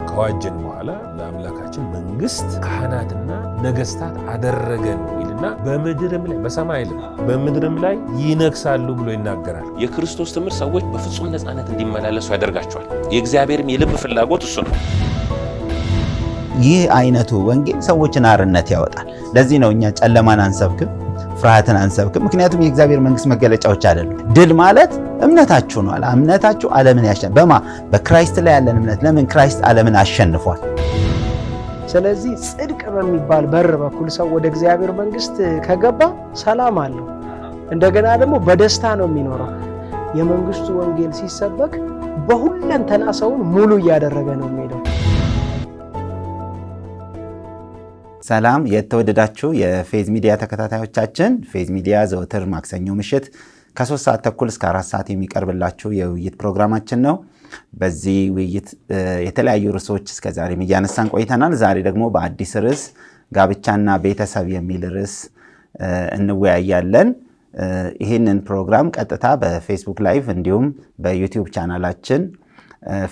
ከዋጀን በኋላ ለአምላካችን መንግስት ካህናትና ነገስታት አደረገን ይልና በምድርም ላይ በሰማይ ላይ በምድርም ላይ ይነግሳሉ ብሎ ይናገራል። የክርስቶስ ትምህርት ሰዎች በፍጹም ነፃነት እንዲመላለሱ ያደርጋቸዋል። የእግዚአብሔርም የልብ ፍላጎት እሱ ነው። ይህ አይነቱ ወንጌል ሰዎችን አርነት ያወጣል። ለዚህ ነው እኛ ጨለማን አንሰብክም፣ ፍርሃትን አንሰብክም። ምክንያቱም የእግዚአብሔር መንግስት መገለጫዎች አይደሉም። ድል ማለት እምነታችሁ ነው። እምነታችሁ ዓለምን ያሸንፋል። በክራይስት ላይ ያለን እምነት። ለምን? ክራይስት ዓለምን አሸንፏል። ስለዚህ ጽድቅ በሚባል በር በኩል ሰው ወደ እግዚአብሔር መንግስት ከገባ ሰላም አለው። እንደገና ደግሞ በደስታ ነው የሚኖረው። የመንግስቱ ወንጌል ሲሰበክ በሁለንተና ሰውን ሙሉ እያደረገ ነው የሚሄደው። ሰላም የተወደዳችሁ የፌዝ ሚዲያ ተከታታዮቻችን፣ ፌዝ ሚዲያ ዘወትር ማክሰኞ ምሽት ከ3 ሰዓት ተኩል እስከ 4 ሰዓት የሚቀርብላችሁ የውይይት ፕሮግራማችን ነው። በዚህ ውይይት የተለያዩ ርዕሶች እስከዛሬም እያነሳን ቆይተናል። ዛሬ ደግሞ በአዲስ ርዕስ ጋብቻና ቤተሰብ የሚል ርዕስ እንወያያለን። ይህንን ፕሮግራም ቀጥታ በፌስቡክ ላይቭ እንዲሁም በዩቲዩብ ቻናላችን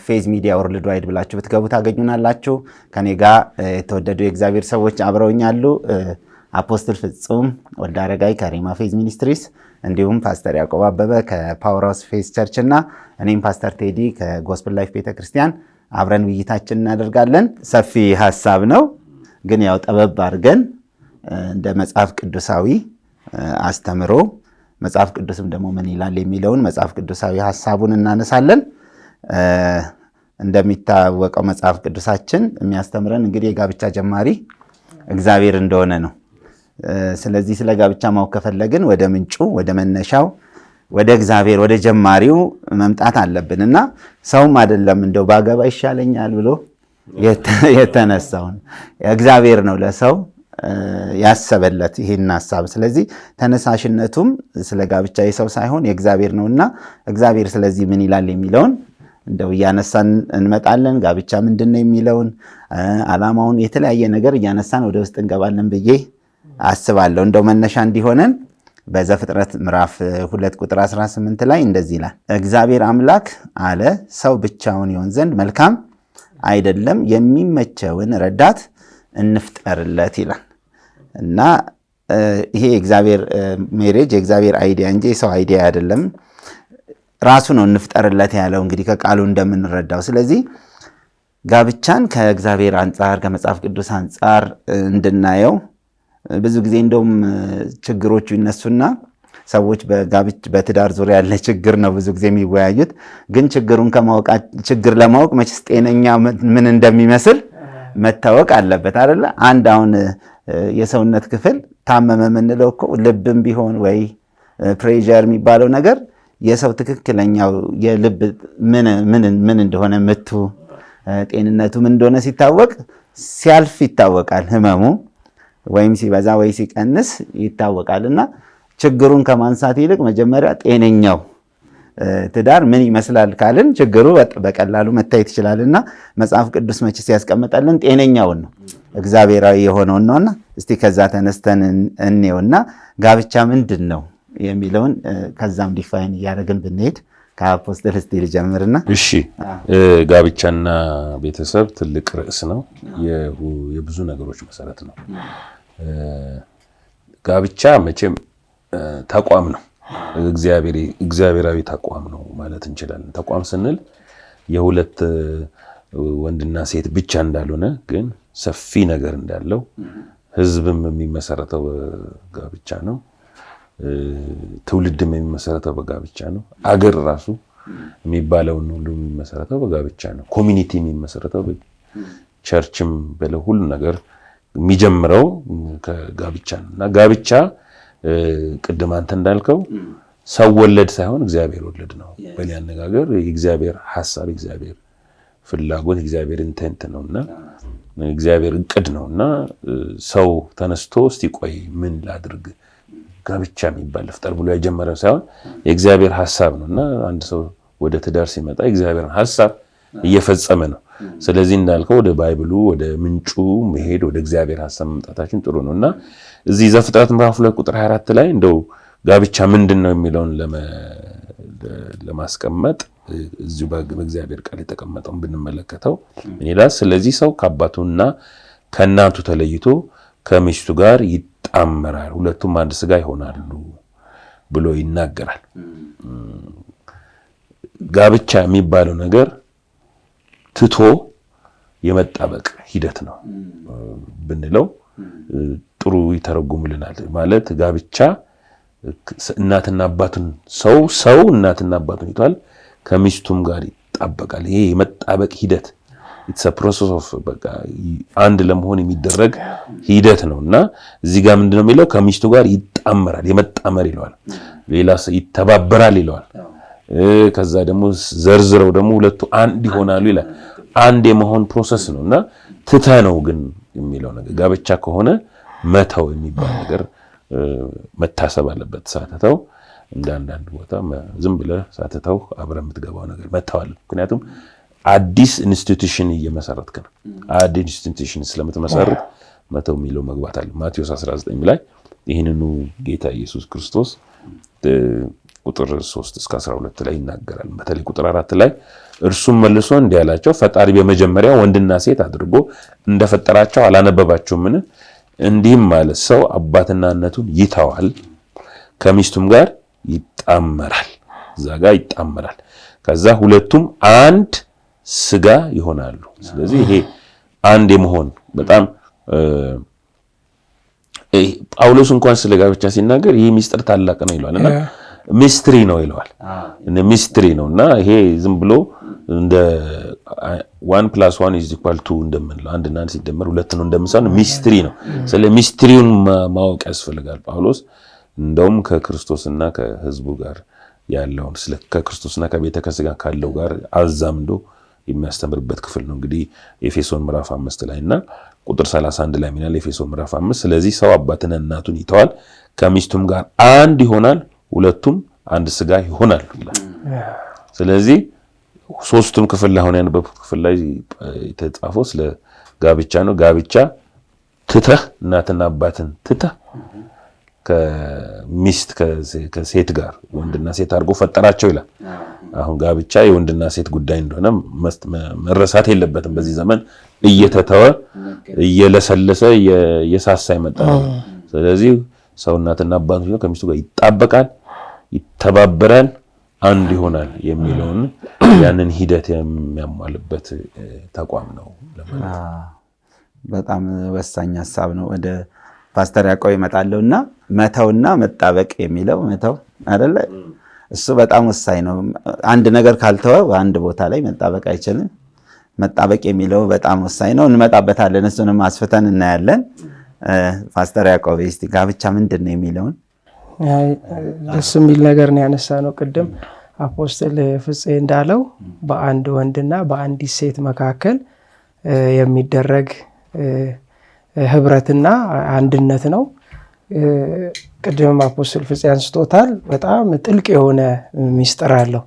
ፌዝ ሚዲያ ወርልድ ዋይድ ብላችሁ ብትገቡ ታገኙናላችሁ። ከኔ ጋር የተወደዱ የእግዚአብሔር ሰዎች አብረውኛሉ። አፖስትል ፍጹም ወልደ አረጋይ ከሬማ ፌዝ ሚኒስትሪስ፣ እንዲሁም ፓስተር ያዕቆብ አበበ ከፓወር ሃውስ ፌዝ ቸርች እና እኔም ፓስተር ቴዲ ከጎስፕል ላይፍ ቤተክርስቲያን አብረን ውይይታችን እናደርጋለን። ሰፊ ሀሳብ ነው፣ ግን ያው ጠበብ አድርገን እንደ መጽሐፍ ቅዱሳዊ አስተምሮ መጽሐፍ ቅዱስም ደግሞ ምን ይላል የሚለውን መጽሐፍ ቅዱሳዊ ሀሳቡን እናነሳለን። እንደሚታወቀው መጽሐፍ ቅዱሳችን የሚያስተምረን እንግዲህ የጋብቻ ጀማሪ እግዚአብሔር እንደሆነ ነው። ስለዚህ ስለ ጋብቻ ማወቅ ከፈለግን ወደ ምንጩ፣ ወደ መነሻው፣ ወደ እግዚአብሔር፣ ወደ ጀማሪው መምጣት አለብን እና ሰውም አይደለም እንደው ባገባ ይሻለኛል ብሎ የተነሳውን እግዚአብሔር ነው ለሰው ያሰበለት ይሄን ሐሳብ። ስለዚህ ተነሳሽነቱም ስለ ጋብቻ የሰው ሳይሆን የእግዚአብሔር ነውና እግዚአብሔር ስለዚህ ምን ይላል የሚለውን እንደው እያነሳን እንመጣለን። ጋብቻ ምንድነው የሚለውን ዓላማውን፣ የተለያየ ነገር እያነሳን ወደ ውስጥ እንገባለን ብዬ አስባለሁ። እንደው መነሻ እንዲሆነን በዘፍጥረት ምዕራፍ 2 ቁጥር 18 ላይ እንደዚህ ይላል፣ እግዚአብሔር አምላክ አለ ሰው ብቻውን ይሆን ዘንድ መልካም አይደለም፣ የሚመቸውን ረዳት እንፍጠርለት ይላል እና ይሄ የእግዚአብሔር ሜሬጅ የእግዚአብሔር አይዲያ እንጂ የሰው አይዲያ አይደለም። ራሱ ነው እንፍጠርለት ያለው እንግዲህ ከቃሉ እንደምንረዳው። ስለዚህ ጋብቻን ከእግዚአብሔር አንጻር ከመጽሐፍ ቅዱስ አንጻር እንድናየው ብዙ ጊዜ እንደውም ችግሮቹ ይነሱና ሰዎች በትዳር ዙሪያ ያለ ችግር ነው ብዙ ጊዜ የሚወያዩት። ግን ችግር ለማወቅ መቼስ ጤነኛ ምን እንደሚመስል መታወቅ አለበት አይደለ? አንድ አሁን የሰውነት ክፍል ታመመ የምንለው እኮ ልብም ቢሆን ወይ ፕሬዠር የሚባለው ነገር የሰው ትክክለኛው የልብ ምን እንደሆነ ምቱ ጤንነቱ ምን እንደሆነ ሲታወቅ ሲያልፍ ይታወቃል። ህመሙ ወይም ሲበዛ ወይ ሲቀንስ ይታወቃልና ችግሩን ከማንሳት ይልቅ መጀመሪያ ጤነኛው ትዳር ምን ይመስላል ካልን ችግሩ በቀላሉ መታየት ይችላልና መጽሐፍ ቅዱስ መቼስ ያስቀምጣልን ጤነኛውን ነው፣ እግዚአብሔራዊ የሆነውን ነውና እስቲ ከዛ ተነስተን እንየውና ጋብቻ ምንድን ነው የሚለውን ከዛም ዲፋይን እያደረግን ብንሄድ ከአፖስትል እስቲ ልጀምርና። እሺ፣ ጋብቻና ቤተሰብ ትልቅ ርዕስ ነው። የብዙ ነገሮች መሰረት ነው። ጋብቻ መቼም ተቋም ነው፣ እግዚአብሔራዊ ተቋም ነው ማለት እንችላለን። ተቋም ስንል የሁለት ወንድና ሴት ብቻ እንዳልሆነ ግን ሰፊ ነገር እንዳለው፣ ህዝብም የሚመሰረተው ጋብቻ ነው። ትውልድም የሚመሰረተው በጋብቻ ነው። አገር ራሱ የሚባለውን ሁሉ የሚመሰረተው በጋብቻ ነው። ኮሚኒቲ የሚመሰረተው ቸርችም በለው ሁሉ ነገር የሚጀምረው ከጋብቻ ነው እና ጋብቻ ቅድም አንተ እንዳልከው ሰው ወለድ ሳይሆን እግዚአብሔር ወለድ ነው። በሌላ አነጋገር የእግዚአብሔር ሐሳብ፣ የእግዚአብሔር ፍላጎት፣ የእግዚአብሔር ኢንቴንት ነውና እግዚአብሔር እቅድ ነውና ሰው ተነስቶ እስቲ ቆይ ምን ላድርግ ጋብቻ የሚባል ፍጠር ብሎ ያጀመረው ሳይሆን የእግዚአብሔር ሐሳብ ነውና አንድ ሰው ወደ ትዳር ሲመጣ የእግዚአብሔርን ሐሳብ እየፈጸመ ነው። ስለዚህ እንዳልከው ወደ ባይብሉ ወደ ምንጩ መሄድ ወደ እግዚአብሔር ሐሳብ መምጣታችን ጥሩ ነውና እዚህ ዘፍጥረት ምዕራፍ 2 ቁጥር 24 ላይ እንደው ጋብቻ ምንድነው የሚለውን ለማስቀመጥ እዚሁ በእግዚአብሔር ቃል የተቀመጠውን ብንመለከተው ምን ይላል? ስለዚህ ሰው ከአባቱና ከእናቱ ተለይቶ ከሚስቱ ጋር ይጣመራል፣ ሁለቱም አንድ ስጋ ይሆናሉ ብሎ ይናገራል። ጋብቻ የሚባለው ነገር ትቶ የመጣበቅ ሂደት ነው ብንለው ጥሩ ይተረጉምልናል። ማለት ጋብቻ እናትና አባቱን ሰው እናትና አባቱን ይቷል ከሚስቱም ጋር ይጣበቃል። ይሄ የመጣበቅ ሂደት it's a process of በቃ አንድ ለመሆን የሚደረግ ሂደት ነውና እዚህ ጋር ምንድነው የሚለው? ከሚስቱ ጋር ይጣመራል፣ የመጣመር ይለዋል። ሌላ ይተባበራል ይለዋል። ከዛ ደግሞ ዘርዝረው ደግሞ ሁለቱ አንድ ይሆናሉ ይላል። አንድ የመሆን ፕሮሰስ ነውና ትተ ነው ግን የሚለው ነገር ጋብቻ ከሆነ መተው የሚባል ነገር መታሰብ አለበት። ሳትተው እንደ አንዳንድ ቦታ ዝም ብለህ ሳትተው አብረህ የምትገባው ነገር መተዋል። ምክንያቱም አዲስ ኢንስቲትዩሽን እየመሰረትክ ነው። አዲስ ኢንስቲትዩሽን ስለምትመሰርት መተው የሚለው መግባት አለ። ማቴዎስ 19 ላይ ይህንኑ ጌታ ኢየሱስ ክርስቶስ ቁጥር 3 እስከ 12 ላይ ይናገራል። በተለይ ቁጥር 4 ላይ እርሱም መልሶ እንዲህ አላቸው፣ ፈጣሪ በመጀመሪያ ወንድና ሴት አድርጎ እንደፈጠራቸው አላነበባችሁምን? እንዲህም ማለት ሰው አባትና እናቱን ይተዋል፣ ከሚስቱም ጋር ይጣመራል። እዛ ጋር ይጣመራል። ከዛ ሁለቱም አንድ ስጋ ይሆናሉ። ስለዚህ ይሄ አንድ የመሆን በጣም ጳውሎስ እንኳን ስለ ጋብቻ ሲናገር ይህ ሚስጥር ታላቅ ነው ይለዋልና ሚስትሪ ነው ይለዋል። ሚስትሪ ነውና ይሄ ዝም ብሎ እንደ 1+1 = 2 እንደምንለው አንድና አንድ ሲደመር ሁለት ነው እንደምሳን ሚስትሪ ነው። ስለ ሚስትሪውን ማወቅ ያስፈልጋል። ጳውሎስ እንደውም ከክርስቶስና ከሕዝቡ ጋር ያለውን ስለ ከክርስቶስና ከቤተ ክርስቲያን ጋር ካለው ጋር አዛምዶ የሚያስተምርበት ክፍል ነው። እንግዲህ ኤፌሶን ምዕራፍ 5 ላይና ቁጥር 31 ላይ ምናል ኤፌሶን ምዕራፍ 5 ስለዚህ ሰው አባትና እናቱን ይተዋል፣ ከሚስቱም ጋር አንድ ይሆናል፣ ሁለቱም አንድ ስጋ ይሆናሉ ይላል። ስለዚህ ሶስቱም ክፍል ላይ ሆነ ያነበብኩት ክፍል ላይ የተጻፈው ስለ ጋብቻ ነው። ጋብቻ ትተህ እናትና አባትን ትተህ ከሚስት ከሴት ጋር ወንድና ሴት አድርጎ ፈጠራቸው ይላል። አሁን ጋብቻ የወንድና ሴት ጉዳይ እንደሆነ መረሳት የለበትም። በዚህ ዘመን እየተተወ እየለሰለሰ እየሳሳ ይመጣል። ስለዚህ ሰው እናትና አባቱ ከሚስቱ ጋር ይጣበቃል፣ ይተባበራል፣ አንድ ይሆናል የሚለውን ያንን ሂደት የሚያሟልበት ተቋም ነው ለማለት። በጣም ወሳኝ ሐሳብ ነው። ወደ ፓስተር ያዕቆብ ይመጣለውና መተውና መጣበቅ የሚለው መተው አይደለ? እሱ በጣም ወሳኝ ነው። አንድ ነገር ካልተወ በአንድ ቦታ ላይ መጣበቅ አይችልም። መጣበቅ የሚለው በጣም ወሳኝ ነው። እንመጣበታለን። እሱንም አስፍተን እናያለን። ፓስተር ያዕቆብ እስቲ ጋብቻ ምንድን ነው የሚለውን። ደስ የሚል ነገር ነው ያነሳ ነው። ቅድም አፖስትል ፍፄ እንዳለው በአንድ ወንድና በአንዲት ሴት መካከል የሚደረግ ህብረትና አንድነት ነው። ቅድም አፖስትል ፍፄ አንስቶታል። በጣም ጥልቅ የሆነ ሚስጥር አለው።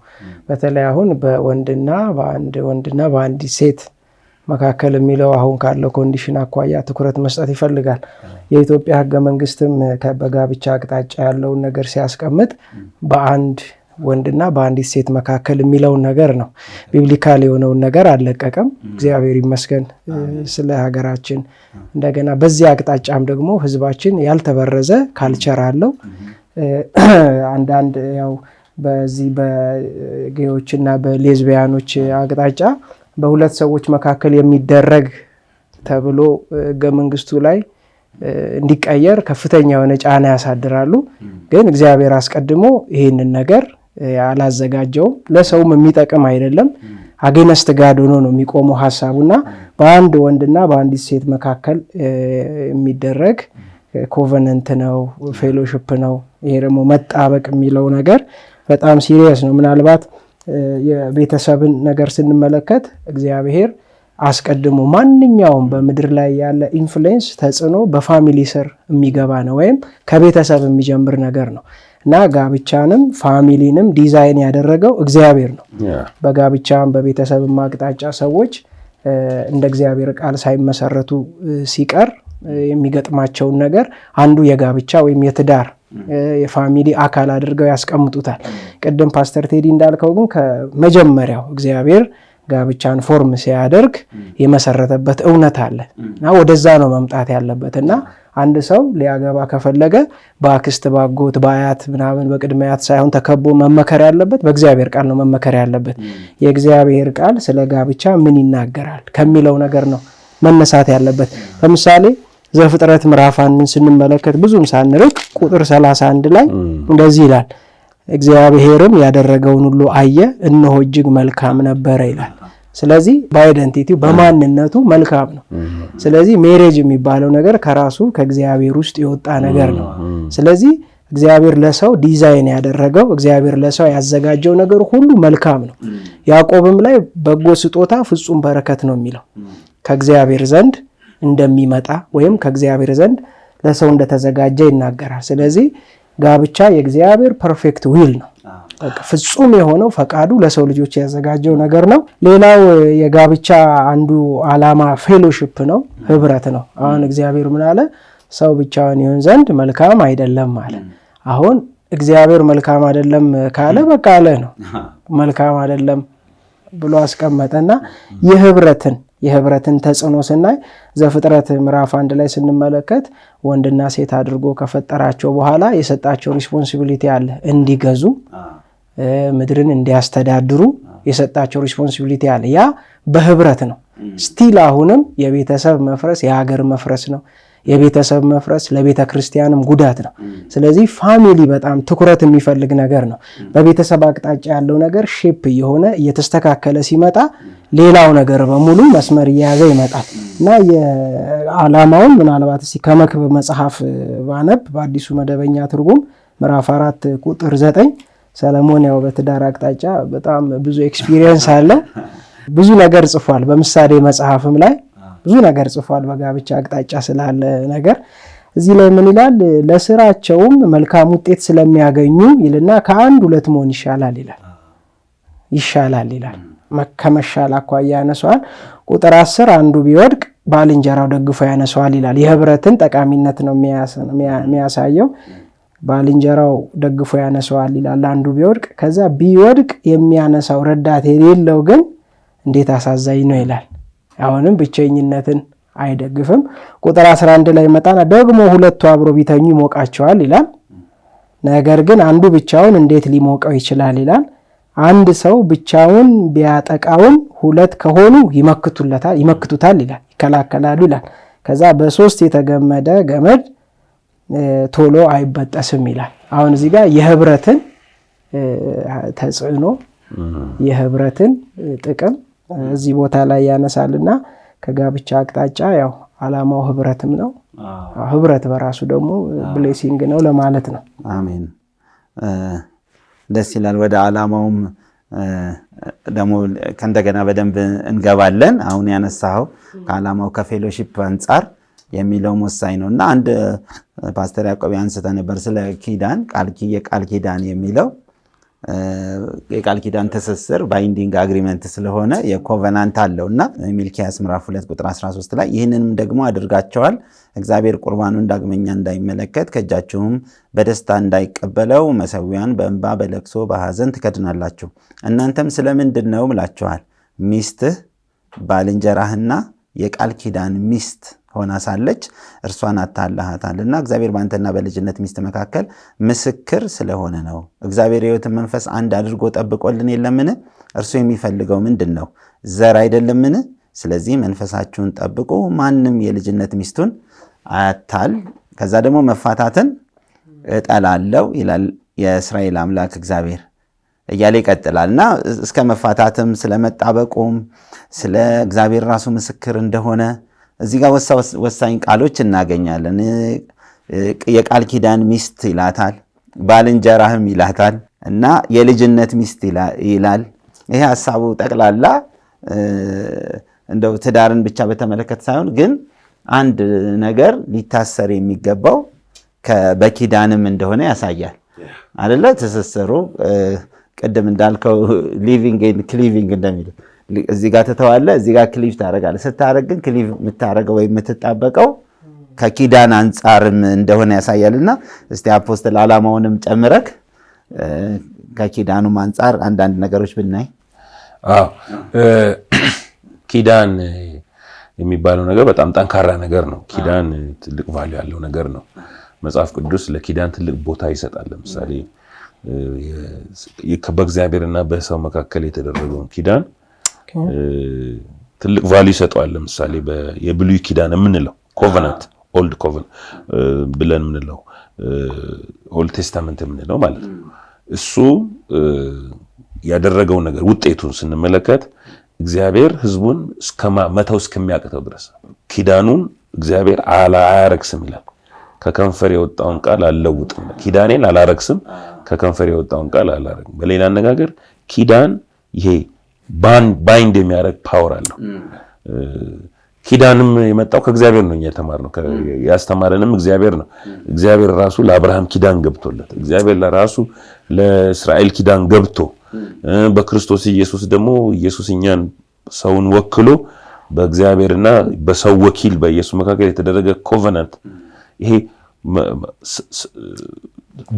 በተለይ አሁን በወንድና በአንዲት ሴት መካከል የሚለው አሁን ካለው ኮንዲሽን አኳያ ትኩረት መስጠት ይፈልጋል። የኢትዮጵያ ሕገ መንግስትም በጋብቻ አቅጣጫ ያለውን ነገር ሲያስቀምጥ በአንድ ወንድና በአንዲት ሴት መካከል የሚለውን ነገር ነው። ቢብሊካል የሆነውን ነገር አልለቀቀም። እግዚአብሔር ይመስገን ስለ ሀገራችን። እንደገና በዚህ አቅጣጫም ደግሞ ህዝባችን ያልተበረዘ ካልቸር አለው። አንዳንድ ያው በዚህ በጌዎችና በሌዝቢያኖች አቅጣጫ በሁለት ሰዎች መካከል የሚደረግ ተብሎ ሕገ መንግስቱ ላይ እንዲቀየር ከፍተኛ የሆነ ጫና ያሳድራሉ። ግን እግዚአብሔር አስቀድሞ ይህንን ነገር አላዘጋጀውም። ለሰውም የሚጠቅም አይደለም። አጌነስት ጋድ ሆኖ ነው የሚቆመው ሐሳቡና በአንድ ወንድና በአንዲት ሴት መካከል የሚደረግ ኮቨነንት ነው፣ ፌሎሺፕ ነው። ይሄ ደግሞ መጣበቅ የሚለው ነገር በጣም ሲሪየስ ነው። ምናልባት የቤተሰብን ነገር ስንመለከት እግዚአብሔር አስቀድሞ ማንኛውም በምድር ላይ ያለ ኢንፍሉዌንስ ተጽዕኖ በፋሚሊ ስር የሚገባ ነው፣ ወይም ከቤተሰብ የሚጀምር ነገር ነው እና ጋብቻንም ፋሚሊንም ዲዛይን ያደረገው እግዚአብሔር ነው። በጋብቻም በቤተሰብም አቅጣጫ ሰዎች እንደ እግዚአብሔር ቃል ሳይመሰረቱ ሲቀር የሚገጥማቸውን ነገር አንዱ የጋብቻ ወይም የትዳር የፋሚሊ አካል አድርገው ያስቀምጡታል። ቅድም ፓስተር ቴዲ እንዳልከው ግን ከመጀመሪያው እግዚአብሔር ጋብቻን ፎርም ሲያደርግ የመሰረተበት እውነት አለ እና ወደዛ ነው መምጣት ያለበት እና አንድ ሰው ሊያገባ ከፈለገ በአክስት ባጎት በአያት ምናምን በቅድሚያት ሳይሆን ተከቦ መመከር ያለበት በእግዚአብሔር ቃል ነው መመከር ያለበት። የእግዚአብሔር ቃል ስለ ጋብቻ ምን ይናገራል ከሚለው ነገር ነው መነሳት ያለበት። ለምሳሌ ዘፍጥረት ምዕራፍ 1 ስንመለከት ብዙም ሳንርቅ ቁጥር 31 ላይ እንደዚህ ይላል፣ እግዚአብሔርም ያደረገውን ሁሉ አየ፣ እነሆ እጅግ መልካም ነበረ ይላል። ስለዚህ በአይደንቲቲው በማንነቱ መልካም ነው። ስለዚህ ሜሬጅ የሚባለው ነገር ከራሱ ከእግዚአብሔር ውስጥ የወጣ ነገር ነው። ስለዚህ እግዚአብሔር ለሰው ዲዛይን ያደረገው እግዚአብሔር ለሰው ያዘጋጀው ነገር ሁሉ መልካም ነው። ያዕቆብም ላይ በጎ ስጦታ ፍጹም በረከት ነው የሚለው ከእግዚአብሔር ዘንድ እንደሚመጣ ወይም ከእግዚአብሔር ዘንድ ለሰው እንደተዘጋጀ ይናገራል። ስለዚህ ጋብቻ የእግዚአብሔር ፐርፌክት ዊል ነው። ፍጹም የሆነው ፈቃዱ ለሰው ልጆች ያዘጋጀው ነገር ነው። ሌላው የጋብቻ አንዱ ዓላማ ፌሎሺፕ ነው፣ ህብረት ነው። አሁን እግዚአብሔር ምን አለ? ሰው ብቻውን ይሆን ዘንድ መልካም አይደለም አለ። አሁን እግዚአብሔር መልካም አይደለም ካለ በቃ አለ ነው፣ መልካም አይደለም ብሎ አስቀመጠና የህብረትን ተጽዕኖ ስናይ ዘፍጥረት ምዕራፍ 1 ላይ ስንመለከት ወንድና ሴት አድርጎ ከፈጠራቸው በኋላ የሰጣቸው ሪስፖንሲቢሊቲ አለ። እንዲገዙ ምድርን እንዲያስተዳድሩ የሰጣቸው ሪስፖንሲቢሊቲ አለ። ያ በህብረት ነው። ስቲል አሁንም የቤተሰብ መፍረስ የሀገር መፍረስ ነው። የቤተሰብ መፍረስ ለቤተ ክርስቲያንም ጉዳት ነው። ስለዚህ ፋሚሊ በጣም ትኩረት የሚፈልግ ነገር ነው። በቤተሰብ አቅጣጫ ያለው ነገር ሼፕ እየሆነ እየተስተካከለ ሲመጣ ሌላው ነገር በሙሉ መስመር እየያዘ ይመጣል እና የዓላማውን ምናልባት እስቲ ከመክብብ መጽሐፍ ባነብ በአዲሱ መደበኛ ትርጉም ምዕራፍ 4 ቁጥር 9 ሰለሞን ያው በትዳር አቅጣጫ በጣም ብዙ ኤክስፒሪየንስ አለ። ብዙ ነገር ጽፏል። በምሳሌ መጽሐፍም ላይ ብዙ ነገር ጽፏል በጋብቻ አቅጣጫ ስላለ ነገር። እዚህ ላይ ምን ይላል? ለስራቸውም መልካም ውጤት ስለሚያገኙ ይልና ከአንድ ሁለት መሆን ይሻላል ይላል። ከመሻል አኳያ ያነሳዋል። ቁጥር 10 አንዱ ቢወድቅ ባልንጀራው ደግፎ ያነሳዋል ይላል። የህብረትን ጠቃሚነት ነው የሚያሳየው። ባልንጀራው ደግፎ ያነሳዋል ይላል አንዱ ቢወድቅ። ከዛ ቢወድቅ የሚያነሳው ረዳት የሌለው ግን እንዴት አሳዛኝ ነው ይላል። አሁንም ብቸኝነትን አይደግፍም። ቁጥር 11 ላይ መጣና ደግሞ ሁለቱ አብሮ ቢተኙ ይሞቃቸዋል ይላል። ነገር ግን አንዱ ብቻውን እንዴት ሊሞቀው ይችላል ይላል። አንድ ሰው ብቻውን ቢያጠቃውም ሁለት ከሆኑ ይመክቱታል ይላል፣ ይከላከላሉ ይላል። ከዛ በሶስት የተገመደ ገመድ ቶሎ አይበጠስም ይላል። አሁን እዚህ ጋር የህብረትን ተጽዕኖ የህብረትን ጥቅም እዚህ ቦታ ላይ ያነሳልና ከጋብቻ አቅጣጫ ያው ዓላማው ህብረትም ነው። ህብረት በራሱ ደግሞ ብሌሲንግ ነው ለማለት ነው። አሜን። ደስ ይላል። ወደ ዓላማውም ደግሞ ከእንደገና በደንብ እንገባለን። አሁን ያነሳው ከዓላማው ከፌሎሺፕ አንጻር የሚለው ወሳኝ ነው እና አንድ ፓስተር ያዕቆብ አንስተ ነበር ስለ ኪዳን የቃል ኪዳን የሚለው የቃል ኪዳን ትስስር ባይንዲንግ አግሪመንት ስለሆነ የኮቨናንት አለውና ሚልኪያስ ምዕራፍ 2 ቁጥር 13 ላይ ይህንንም ደግሞ አድርጋቸዋል እግዚአብሔር ቁርባኑን ዳግመኛ እንዳይመለከት ከእጃችሁም በደስታ እንዳይቀበለው መሰዊያን በእንባ በለቅሶ በሐዘን ትከድናላችሁ። እናንተም ስለምንድን ነው ብላችኋል? ሚስትህ ባልንጀራህና የቃል ኪዳን ሚስት ሆና ሳለች እርሷን አታለሃታልና እግዚአብሔር በአንተና በልጅነት ሚስት መካከል ምስክር ስለሆነ ነው። እግዚአብሔር የሕይወትን መንፈስ አንድ አድርጎ ጠብቆልን የለምን? እርሱ የሚፈልገው ምንድን ነው? ዘር አይደለምን? ስለዚህ መንፈሳችሁን ጠብቁ፣ ማንም የልጅነት ሚስቱን አያታል። ከዛ ደግሞ መፋታትን እጠላለሁ ይላል የእስራኤል አምላክ እግዚአብሔር እያለ ይቀጥላል እና እስከ መፋታትም ስለመጣበቁም ስለ እግዚአብሔር ራሱ ምስክር እንደሆነ እዚህ ጋር ወሳኝ ቃሎች እናገኛለን። የቃል ኪዳን ሚስት ይላታል፣ ባልንጀራህም ይላታል እና የልጅነት ሚስት ይላል። ይሄ ሐሳቡ ጠቅላላ እንደው ትዳርን ብቻ በተመለከተ ሳይሆን ግን አንድ ነገር ሊታሰር የሚገባው በኪዳንም እንደሆነ ያሳያል አይደለ? ትስስሩ ቅድም እንዳልከው ሊቪንግ ኤንድ ክሊቪንግ እንደሚለው እዚህ ጋር ተተዋለ፣ እዚህ ጋር ክሊቭ ታደርጋለህ። ስታደርግ ግን ክሊቭ የምታደርገው ወይ የምትጣበቀው ከኪዳን አንጻርም እንደሆነ ያሳያልና እስቲ አፖስትል ዓላማውንም ጨምረክ ከኪዳኑም አንጻር አንዳንድ ነገሮች ብናይ። ኪዳን የሚባለው ነገር በጣም ጠንካራ ነገር ነው። ኪዳን ትልቅ ቫልዩ ያለው ነገር ነው። መጽሐፍ ቅዱስ ለኪዳን ትልቅ ቦታ ይሰጣል። ለምሳሌ በእግዚአብሔርና በሰው መካከል የተደረገውን ኪዳን ትልቅ ቫልዩ ይሰጠዋል። ለምሳሌ የብሉይ ኪዳን የምንለው ኮቨናንት ኦልድ ኮቨናንት ብለን የምንለው ኦልድ ቴስታመንት የምንለው ማለት ነው። እሱ ያደረገው ነገር ውጤቱን ስንመለከት እግዚአብሔር ሕዝቡን መተው እስከሚያቅተው ድረስ ኪዳኑን እግዚአብሔር አያረክስም ይላል። ከከንፈር የወጣውን ቃል አልለውጥም፣ ኪዳኔን አላረክስም፣ ከከንፈር የወጣውን ቃል አላረክም። በሌላ አነጋገር ኪዳን ይሄ ባይንድ የሚያደርግ ፓወር አለው። ኪዳንም የመጣው ከእግዚአብሔር ነው። እኛ የተማርነው ያስተማረንም እግዚአብሔር ነው። እግዚአብሔር ራሱ ለአብርሃም ኪዳን ገብቶለት፣ እግዚአብሔር ለራሱ ለእስራኤል ኪዳን ገብቶ በክርስቶስ ኢየሱስ ደግሞ ኢየሱስ እኛን ሰውን ወክሎ በእግዚአብሔርና በሰው ወኪል በኢየሱስ መካከል የተደረገ ኮቨናንት ይሄ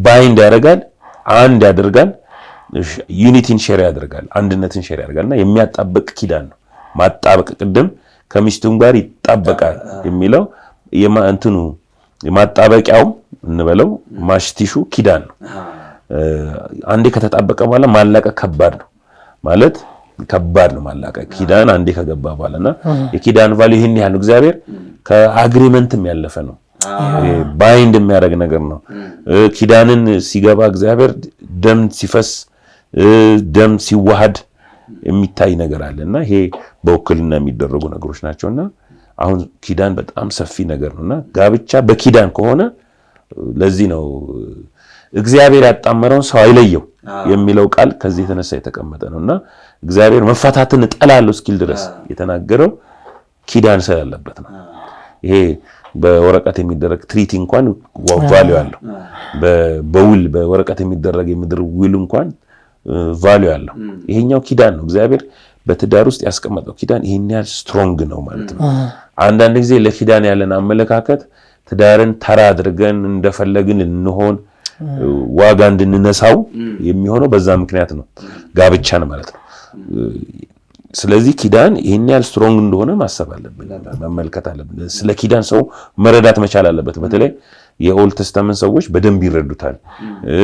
ባይንድ ያደርጋል፣ አንድ ያደርጋል፣ ዩኒቲን ሼር ያደርጋል፣ አንድነትን ሼር ያደርጋልና የሚያጣበቅ ኪዳን ነው። ማጣበቅ ቅድም ከሚስቱም ጋር ይጣበቃል የሚለው እንትኑ የማጣበቂያው እንበለው ማሽቲሹ ኪዳን ነው። አንዴ ከተጣበቀ በኋላ ማላቀቅ ከባድ ነው ማለት ከባድ ነው ማላቀቅ ኪዳን አንዴ ከገባ በኋላና የኪዳን ቫልዩ ይሄን ያህል እግዚአብሔር ከአግሪመንትም ያለፈ ነው። ባይንድ የሚያደርግ ነገር ነው። ኪዳንን ሲገባ እግዚአብሔር ደም ሲፈስ ደም ሲዋሃድ የሚታይ ነገር አለና ይሄ በውክልና የሚደረጉ ነገሮች ናቸውና አሁን ኪዳን በጣም ሰፊ ነገር ነውና ጋብቻ በኪዳን ከሆነ ለዚህ ነው እግዚአብሔር ያጣመረውን ሰው አይለየው የሚለው ቃል ከዚህ የተነሳ የተቀመጠ ነውና እግዚአብሔር መፋታትን እጠላለሁ እስኪል ድረስ የተናገረው ኪዳን ስላለበት ነው። ይሄ በወረቀት የሚደረግ ትሪቲ እንኳን ቫልዩ አለው። በውል በወረቀት የሚደረግ የምድር ውል እንኳን ቫልዩ አለው። ይሄኛው ኪዳን ነው። እግዚአብሔር በትዳር ውስጥ ያስቀመጠው ኪዳን ይሄን ያህል ስትሮንግ ነው ማለት ነው። አንዳንድ ጊዜ ለኪዳን ያለን አመለካከት ትዳርን ተራ አድርገን እንደፈለግን እንሆን ዋጋ እንድንነሳው የሚሆነው በዛ ምክንያት ነው፣ ጋብቻን ማለት ነው። ስለዚህ ኪዳን ይሄን ያህል ስትሮንግ እንደሆነ ማሰብ አለብን፣ መመልከት አለብን። ስለ ኪዳን ሰው መረዳት መቻል አለበት። በተለይ የኦልድ ቴስተመንት ሰዎች በደንብ ይረዱታል።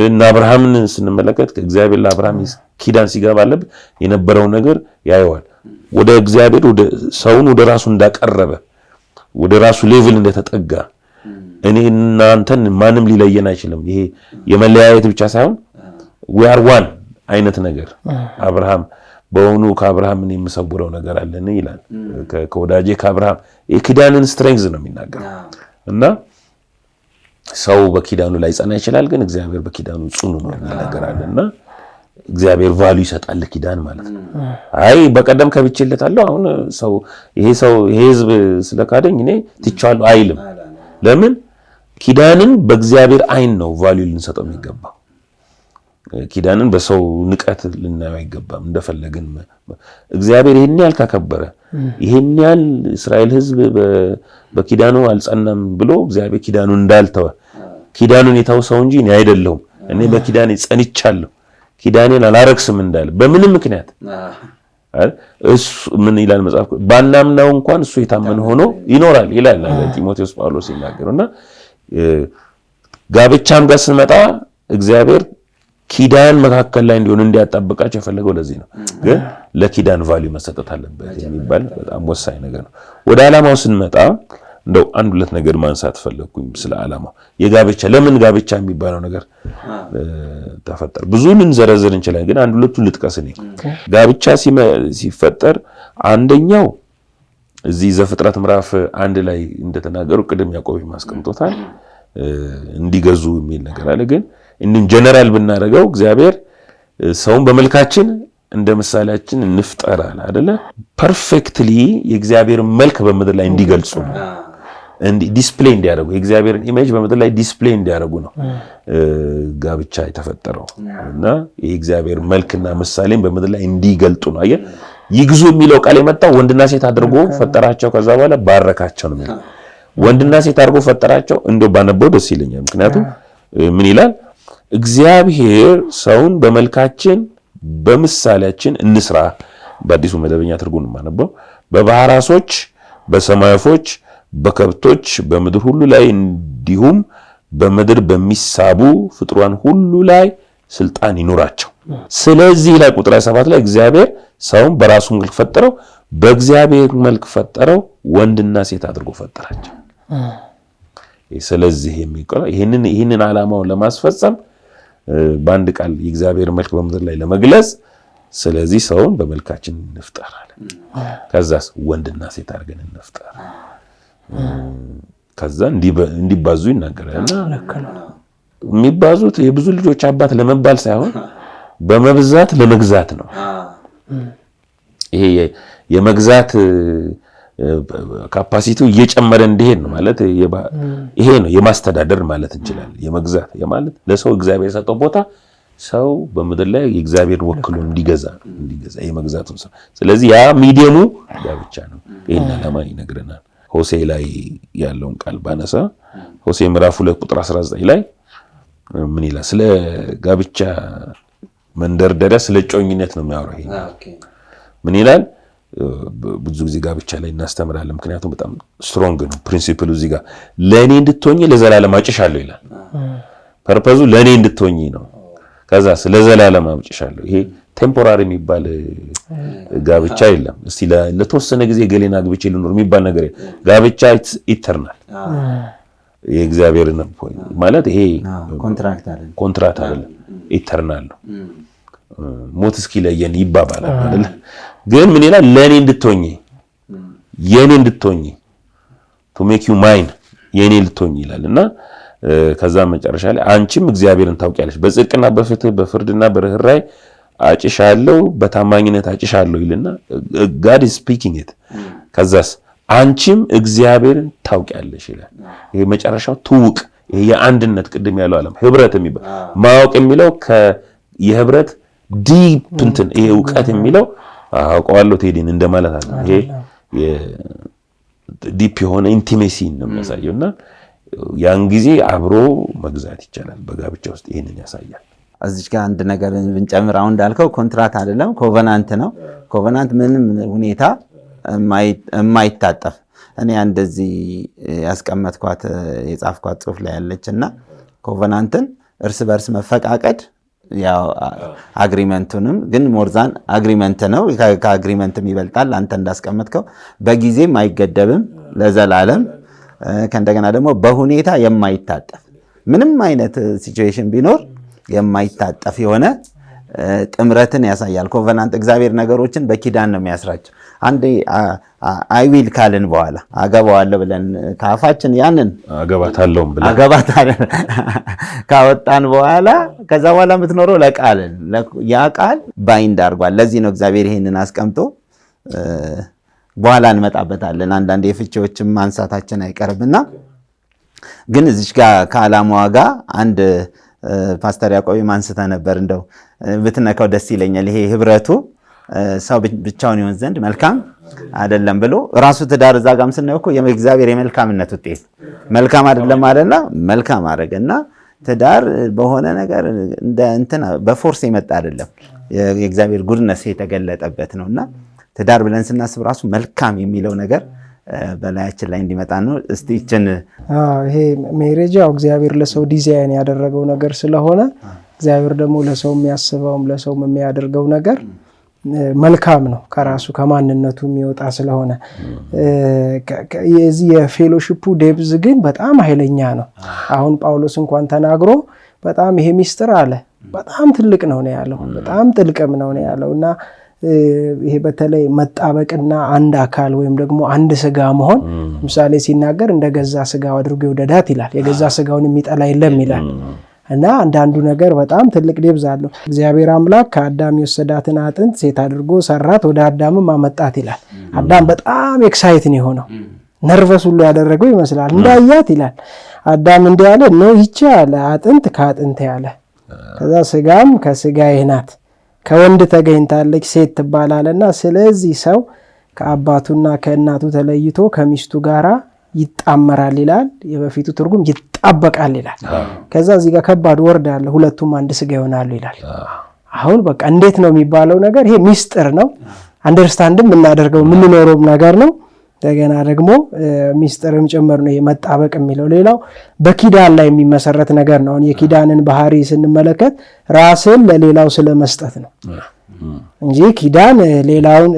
እና አብርሃምን ስንመለከት እግዚአብሔር ለአብርሃም ኪዳን ሲገባለት የነበረው ነገር ያየዋል። ወደ እግዚአብሔር ወደ ሰውን ወደ ራሱ እንዳቀረበ ወደ ራሱ ሌቭል እንደተጠጋ እኔና አንተን ማንም ሊለየን አይችልም። ይሄ የመለያየት ብቻ ሳይሆን we are one አይነት ነገር አብርሃም በእውኑ ከአብርሃም ምን የምሰውረው ነገር አለን ይላል። ከወዳጄ ከአብርሃም የኪዳንን ስትሬንግዝ ነው የሚናገረው። እና ሰው በኪዳኑ ላይ ጸና ይችላል፣ ግን እግዚአብሔር በኪዳኑ ጽኑ ነው ነገር አለና እግዚአብሔር ቫልዩ ይሰጣል ለኪዳን ማለት ነው። አይ በቀደም ከብቼለታለሁ አሁን ይሄ ህዝብ ስለካደኝ እኔ ትቻለሁ አይልም። ለምን? ኪዳንን በእግዚአብሔር አይን ነው ቫልዩ ልንሰጠው የሚገባው። ኪዳንን በሰው ንቀት ልናየው አይገባም። እንደፈለግን እግዚአብሔር ይሄን ያህል ካከበረ ይሄን ያህል እስራኤል ህዝብ በኪዳኑ አልጸናም ብሎ እግዚአብሔር ኪዳኑን እንዳልተወ ኪዳኑን የተው ሰው እንጂ እኔ አይደለሁም እኔ በኪዳኔ ጸንቻለሁ ኪዳኔን አላረክስም እንዳለ በምንም ምክንያት እሱ ምን ይላል መጽሐፍ? ባናምናው እንኳን እሱ የታመነ ሆኖ ይኖራል ይላል ጢሞቴዎስ ጳውሎስ ይናገርና ጋብቻም ጋር ስንመጣ እግዚአብሔር ኪዳን መካከል ላይ እንዲሆን እንዲያጣብቃቸው የፈለገው ለዚህ ነው። ግን ለኪዳን ቫልዩ መሰጠት አለበት የሚባል በጣም ወሳኝ ነገር ነው። ወደ ዓላማው ስንመጣ እንደው አንድ ሁለት ነገር ማንሳት ፈለኩኝ ስለ ዓላማው። የጋብቻ ለምን ጋብቻ የሚባለው ነገር ተፈጠረ? ብዙን እንዘረዝር እንችላለን፣ ግን አንድ ሁለቱን ልጥቀስ። እኔ ጋብቻ ሲፈጠር አንደኛው እዚህ ዘፍጥረት ምዕራፍ 1 ላይ እንደተናገሩ ቅድም ያዕቆብ ማስቀምጦታል እንዲገዙ የሚል ነገር አለ። ግን እንን ጀነራል ብናደርገው እግዚአብሔር ሰውን በመልካችን እንደ ምሳሌያችን እንፍጠራል አይደለ? ፐርፌክትሊ የእግዚአብሔር መልክ በምድር ላይ እንዲገልጹ ነው፣ ዲስፕሌይ እንዲያደርጉ የእግዚአብሔርን ኢሜጅ በምድር ላይ ዲስፕሌይ እንዲያደርጉ ነው ጋብቻ የተፈጠረው እና የእግዚአብሔር መልክና ምሳሌን በምድር ላይ እንዲገልጡ ነው። አየህ፣ ይግዙ የሚለው ቃል የመጣው ወንድና ሴት አድርጎ ፈጠራቸው፣ ከዛ በኋላ ባረካቸው ነው የሚለው። ወንድና ሴት አድርጎ ፈጠራቸው። እንደው ባነበው ደስ ይለኛል። ምክንያቱም ምን ይላል? እግዚአብሔር ሰውን በመልካችን በምሳሌያችን እንስራ። በአዲሱ መደበኛ ትርጉም ማነበው በባህር ዓሦች፣ በሰማይ ወፎች፣ በከብቶች፣ በምድር ሁሉ ላይ እንዲሁም በምድር በሚሳቡ ፍጥሯን ሁሉ ላይ ስልጣን ይኖራቸው። ስለዚህ ላይ ቁጥር 7 ላይ እግዚአብሔር ሰውን በራሱ መልክ ፈጠረው፣ በእግዚአብሔር መልክ ፈጠረው፣ ወንድና ሴት አድርጎ ፈጠራቸው። ስለዚህ ይህንን ዓላማውን ለማስፈጸም በአንድ ቃል የእግዚአብሔር መልክ በምድር ላይ ለመግለጽ ስለዚህ ሰውን በመልካችን እንፍጠር አለ። ከዛስ ወንድና ሴት አድርገን እንፍጠር። ከዛ እንዲባዙ ይናገራልና የሚባዙት የብዙ ልጆች አባት ለመባል ሳይሆን በመብዛት ለመግዛት ነው። ይሄ የመግዛት ካፓሲቲው እየጨመረ እንዲሄድ ነው ማለት ይሄ ነው የማስተዳደር ማለት እንችላለን። የመግዛት ማለት ለሰው እግዚአብሔር የሰጠው ቦታ ሰው በምድር ላይ የእግዚአብሔር ወክሎ እንዲገዛ የመግዛቱ ሰው። ስለዚህ ያ ሚዲየሙ ጋብቻ ነው። ይሄን ዓላማ ይነግረናል። ሆሴ ላይ ያለውን ቃል ባነሳ ሆሴ ምዕራፍ 2 ቁጥር 19 ላይ ምን ይላል? ስለ ጋብቻ መንደርደሪያ ስለ ጮኝነት ነው የሚያወራው። ይሄ ምን ይላል? ብዙ ጊዜ ጋብቻ ላይ እናስተምራለን። ምክንያቱም በጣም ስትሮንግ ነው ፕሪንሲፕሉ። እዚህ ጋር ለኔ እንድትሆኚ ለዘላለም አጭሻለሁ ይላል። ፐርፐዙ ለኔ እንድትሆኚ ነው። ከዛ ስለ ዘላለም አጭሻለሁ። ይሄ ቴምፖራሪ የሚባል ጋብቻ የለም። እስቲ ለተወሰነ ጊዜ ገሌና ጋብቻ ልኖር የሚባል ነገር የለም። ጋብቻ ኢተርናል የእግዚአብሔር ነው ማለት ይሄ ኮንትራክት አይደለም፣ ኢተርናል ነው። ሞት እስኪለየን ይባባላል አይደል? ግን ምን ይላል? ለኔ እንድትሆኚ የኔ እንድትሆኚ to make you mine የኔ እንድትሆኚ ይላልና ከዛ መጨረሻ ላይ አንቺም እግዚአብሔርን ታውቂያለሽ፣ በጽድቅና በፍትህ በፍርድና በርህራሄ አጭሻለሁ፣ በታማኝነት አጭሻለሁ ይልና God is speaking it። ከዛስ አንቺም እግዚአብሔርን ታውቂያለሽ ይላል። ይሄ መጨረሻው ትውቅ፣ ይሄ የአንድነት ቅድም ያለው ዓለም ህብረት የሚባል ማወቅ የሚለው የህብረት ዲፕ እንትን ይሄ ዕውቀት የሚለው አውቀዋለሁ ቴዲን እንደማለት አለ። ይሄ ዲፕ የሆነ ኢንቲሜሲ ነው የሚያሳየውና ያን ጊዜ አብሮ መግዛት ይቻላል። በጋብቻ ውስጥ ይሄንን ያሳያል። እዚህ ጋር አንድ ነገር ብንጨምር አሁን እንዳልከው ኮንትራት አይደለም ኮቨናንት ነው። ኮቨናንት ምንም ሁኔታ የማይታጠፍ እኔ እንደዚህ ያስቀመጥኳት የጻፍኳት ጽሑፍ ላይ ያለችና ኮቨናንትን እርስ በርስ መፈቃቀድ ያው አግሪመንቱንም ግን ሞርዛን አግሪመንት ነው፣ ከአግሪመንትም ይበልጣል። አንተ እንዳስቀመጥከው በጊዜም አይገደብም ለዘላለም፣ ከእንደገና ደግሞ በሁኔታ የማይታጠፍ ምንም አይነት ሲቹዌሽን ቢኖር የማይታጠፍ የሆነ ጥምረትን ያሳያል። ኮቨናንት እግዚአብሔር ነገሮችን በኪዳን ነው የሚያስራቸው። አንዴ አይዊል ካልን በኋላ አገባዋለሁ ብለን ካፋችን ያንን አገባታለሁ ብለን ካወጣን በኋላ ከዛ በኋላ የምትኖረው ለቃልን ያ ቃል ባይንድ አድርጓል። ለዚህ ነው እግዚአብሔር ይሄንን አስቀምጦ በኋላ እንመጣበታለን። አንዳንድ የፍቺዎችም ማንሳታችን አይቀርምና ግን እዚች ጋር ከዓላማዋ ጋር አንድ ፓስተር ያዕቆብ ማንስተ ነበር። እንደው ብትነካው ደስ ይለኛል። ይሄ ህብረቱ ሰው ብቻውን ይሆን ዘንድ መልካም አይደለም ብሎ ራሱ ትዳር እዛ ጋርም ስናየው እኮ የእግዚአብሔር የመልካምነት ውጤት መልካም አይደለም አለና መልካም አደረገና ትዳር በሆነ ነገር እንደ እንትን በፎርስ የመጣ አይደለም፣ የእግዚአብሔር ጉድነስ የተገለጠበት ነውና ትዳር ብለን ስናስብ ራሱ መልካም የሚለው ነገር በላያችን ላይ እንዲመጣ ነው። እስቲ እቺን ይሄ ሜሬጅ ያው እግዚአብሔር ለሰው ዲዛይን ያደረገው ነገር ስለሆነ እግዚአብሔር ደግሞ ለሰው የሚያስበውም ለሰው የሚያደርገው ነገር መልካም ነው፣ ከራሱ ከማንነቱ የሚወጣ ስለሆነ የዚህ የፌሎሺፑ ዴብዝ ግን በጣም ኃይለኛ ነው። አሁን ጳውሎስ እንኳን ተናግሮ በጣም ይሄ ሚስጥር አለ በጣም ትልቅ ነው ያለው፣ በጣም ጥልቅም ነው ያለውና ይሄ በተለይ መጣበቅና አንድ አካል ወይም ደግሞ አንድ ስጋ መሆን ምሳሌ ሲናገር እንደገዛ ስጋው አድርጎ ይወደዳት ይላል። የገዛ ስጋውን የሚጠላ የለም ይላል። እና አንዳንዱ ነገር በጣም ትልቅ ዴብዝ አለው። እግዚአብሔር አምላክ ከአዳም የወሰዳትን አጥንት ሴት አድርጎ ሰራት፣ ወደ አዳምም አመጣት ይላል። አዳም በጣም ኤክሳይት ነው የሆነው፣ ነርቨስ ሁሉ ያደረገው ይመስላል እንዳያት ይላል። አዳም እንዲህ አለ ነው ይቺ አለ አጥንት ከአጥንት ያለ፣ ከዛ ስጋም ከስጋዬ ናት ከወንድ ተገኝታለች ሴት ትባላለና፣ ስለዚህ ሰው ከአባቱና ከእናቱ ተለይቶ ከሚስቱ ጋራ ይጣመራል ይላል። የበፊቱ ትርጉም ይጣበቃል ይላል። ከዛ እዚህ ጋር ከባድ ወርድ አለ፣ ሁለቱም አንድ ስጋ ይሆናሉ ይላል። አሁን በቃ እንዴት ነው የሚባለው ነገር ይሄ ሚስጥር ነው። አንደርስታንድም የምናደርገው የምንኖረው ነገር ነው። እንደገና ደግሞ ሚስጥርም ጭምር ነው የመጣበቅ የሚለው። ሌላው በኪዳን ላይ የሚመሰረት ነገር ነው። የኪዳንን ባህሪ ስንመለከት ራስን ለሌላው ስለመስጠት ነው እንጂ ኪዳን ሌላውን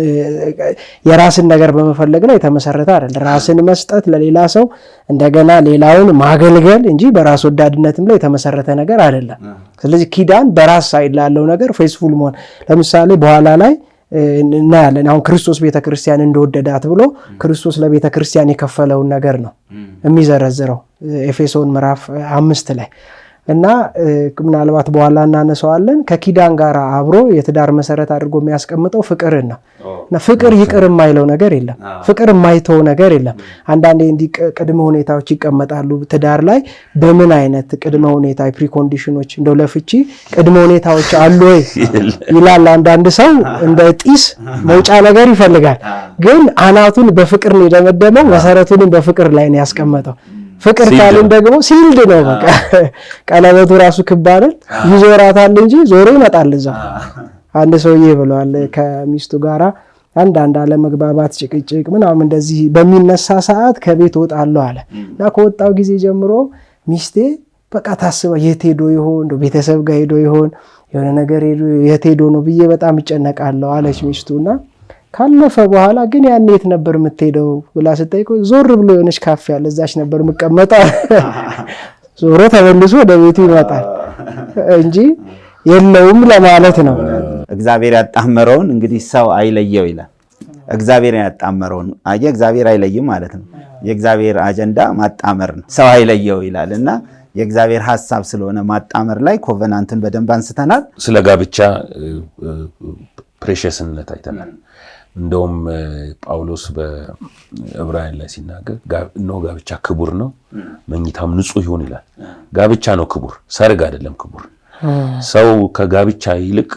የራስን ነገር በመፈለግ ላይ የተመሰረተ አይደለም። ራስን መስጠት ለሌላ ሰው እንደገና ሌላውን ማገልገል እንጂ በራስ ወዳድነትም ላይ የተመሰረተ ነገር አይደለም። ስለዚህ ኪዳን በራስ ሳይድ ላለው ነገር ፌስፉል መሆን። ለምሳሌ በኋላ ላይ እናያለን። አሁን ክርስቶስ ቤተክርስቲያን እንደወደዳት ብሎ ክርስቶስ ለቤተክርስቲያን የከፈለውን ነገር ነው የሚዘረዝረው ኤፌሶን ምዕራፍ 5 ላይ እና ምናልባት በኋላ እናነሳዋለን። ከኪዳን ጋር አብሮ የትዳር መሰረት አድርጎ የሚያስቀምጠው ፍቅርን ነው እና ፍቅር ይቅር የማይለው ነገር የለም። ፍቅር የማይተው ነገር የለም። አንዳንዴ እንዲህ ቅድመ ሁኔታዎች ይቀመጣሉ ትዳር ላይ። በምን አይነት ቅድመ ሁኔታ ፕሪኮንዲሽኖች እንደው ለፍቺ ቅድመ ሁኔታዎች አሉ ወይ ይላል አንዳንድ ሰው። እንደ ጢስ መውጫ ነገር ይፈልጋል። ግን አናቱን በፍቅር ነው የደመደመው፣ መሰረቱን በፍቅር ላይ ነው ያስቀመጠው። ፍቅር ካልን ደግሞ ሲልድ ነው። በቃ ቀለበቱ ራሱ ክብ አይደል? ይዞራታል እንጂ ዞሮ ይመጣል እዛው። አንድ ሰውዬ ብለዋል ከሚስቱ ጋራ አንዳንድ አለመግባባት፣ ጭቅጭቅ ምናምን እንደዚህ በሚነሳ ሰዓት ከቤት ወጣለሁ አለ እና ከወጣው ጊዜ ጀምሮ ሚስቴ በቃ ታስባ የት ሄዶ ይሆን እንደው ቤተሰብ ጋር ሄዶ ይሆን የሆነ ነገር የት ሄዶ ነው ብዬ በጣም ይጨነቃለሁ አለች ሚስቱና ካለፈ በኋላ ግን ያን የት ነበር የምትሄደው ብላ ስጠይቀው ዞር ብሎ የሆነች ካፌ አለ እዛች ነበር የምቀመጠው። ዞሮ ተመልሶ ወደ ቤቱ ይመጣል እንጂ የለውም ለማለት ነው። እግዚአብሔር ያጣመረውን እንግዲህ ሰው አይለየው ይላል። እግዚአብሔር ያጣመረውን እግዚአብሔር አይለይም ማለት ነው። የእግዚአብሔር አጀንዳ ማጣመር ነው። ሰው አይለየው ይላል እና የእግዚአብሔር ሐሳብ ስለሆነ ማጣመር ላይ ኮቨናንትን በደንብ አንስተናል። ስለ ጋብቻ ፕሬሸስነት አይተናል። እንደውም ጳውሎስ በዕብራውያን ላይ ሲናገር ጋብቻ ክቡር ነው፣ መኝታም ንጹህ ይሁን ይላል። ጋብቻ ነው ክቡር፣ ሰርግ አይደለም ክቡር። ሰው ከጋብቻ ይልቅ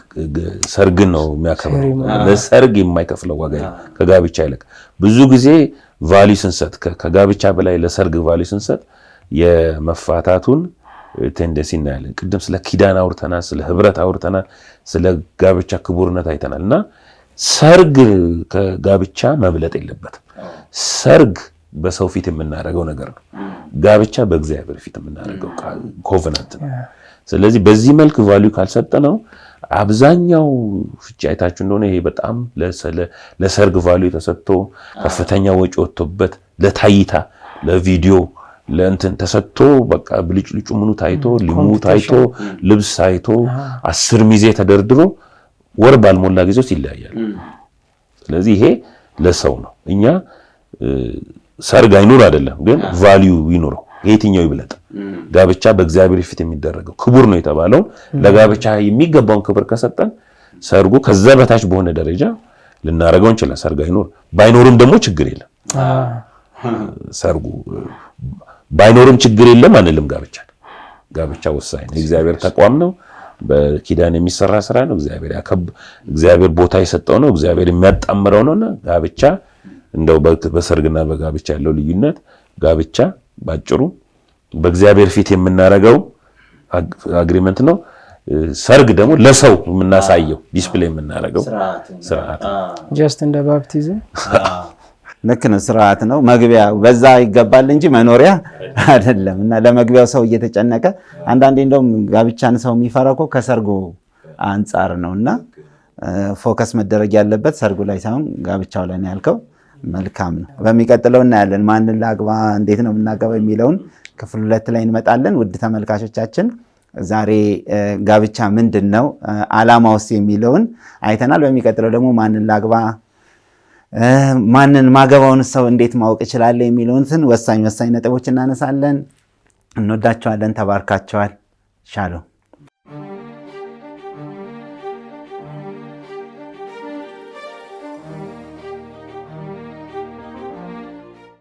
ሰርግን ነው የሚያከብረው። ለሰርግ የማይከፍለው ዋጋ ከጋብቻ ይልቅ ብዙ ጊዜ ቫልዩ ስንሰጥ፣ ከጋብቻ በላይ ለሰርግ ቫልዩ ስንሰጥ የመፋታቱን ቴንደንሲ እናያለን። ቅድም ስለ ኪዳን አውርተናል፣ ስለ ህብረት አውርተናል፣ ስለ ጋብቻ ክቡርነት አይተናል እና ሰርግ ከጋብቻ መብለጥ የለበትም። ሰርግ በሰው ፊት የምናደርገው ነገር ነው። ጋብቻ በእግዚአብሔር ፊት የምናደርገው ኮቨናንት ነው። ስለዚህ በዚህ መልክ ቫልዩ ካልሰጠነው አብዛኛው ፍቺ አይታችሁ እንደሆነ ይሄ በጣም ለሰርግ ቫልዩ ተሰጥቶ ከፍተኛ ወጪ ወጥቶበት ለታይታ ለቪዲዮ ለእንትን ተሰጥቶ በቃ ብልጭልጩ ምኑ ታይቶ ሊሙ ታይቶ ልብስ ታይቶ 10 ሚዜ ተደርድሮ ወር ባልሞላ ጊዜ ውስጥ ይለያያል። ስለዚህ ይሄ ለሰው ነው። እኛ ሰርግ አይኑር አይደለም ግን ቫልዩ ይኑረው። የትኛው ይብለጥ? ጋብቻ በእግዚአብሔር ፊት የሚደረገው ክቡር ነው የተባለው ለጋብቻ የሚገባውን ክብር ከሰጠን ሰርጉ ከዛ በታች በሆነ ደረጃ ልናረጋው እንችላለን። ሰርግ አይኑር ባይኖርም ደግሞ ችግር የለም። ሰርጉ ባይኖርም ችግር የለም አንልም። ጋብቻ ወሳኝ ነው። የእግዚአብሔር ተቋም ነው። በኪዳን የሚሰራ ስራ ነው። እግዚአብሔር ቦታ የሰጠው ነው። እግዚአብሔር የሚያጣምረው ነውና ጋብቻ እንደው በሰርግና በጋብቻ ያለው ልዩነት ጋብቻ ባጭሩ በእግዚአብሔር ፊት የምናረገው አግሪመንት ነው። ሰርግ ደግሞ ለሰው የምናሳየው ዲስፕሌይ የምናረገው ስርዓት ጀስት እንደ ባፕቲዝም ልክ ነው። ስርዓት ነው። መግቢያ በዛ ይገባል እንጂ መኖሪያ አይደለም እና ለመግቢያው ሰው እየተጨነቀ አንዳንዴ እንደውም ጋብቻን ሰው የሚፈራው ከሰርጉ አንጻር ነውና ፎከስ መደረግ ያለበት ሰርጉ ላይ ሳይሆን ጋብቻው ላይ ነው ያልከው። መልካም ነው። በሚቀጥለው እናያለን ማንን ላግባ እንዴት ነው የምናገባው የሚለውን ክፍል 2 ላይ እንመጣለን። ውድ ተመልካቾቻችን ዛሬ ጋብቻ ምንድነው ዓላማውስ የሚለውን አይተናል። በሚቀጥለው ደግሞ ማንን ላግባ ማንን ማገባውን ሰው እንዴት ማወቅ ይችላል የሚለውን ወሳኝ ነጥቦች እናነሳለን። እንወዳችኋለን። ተባርካችኋል። ሻሎም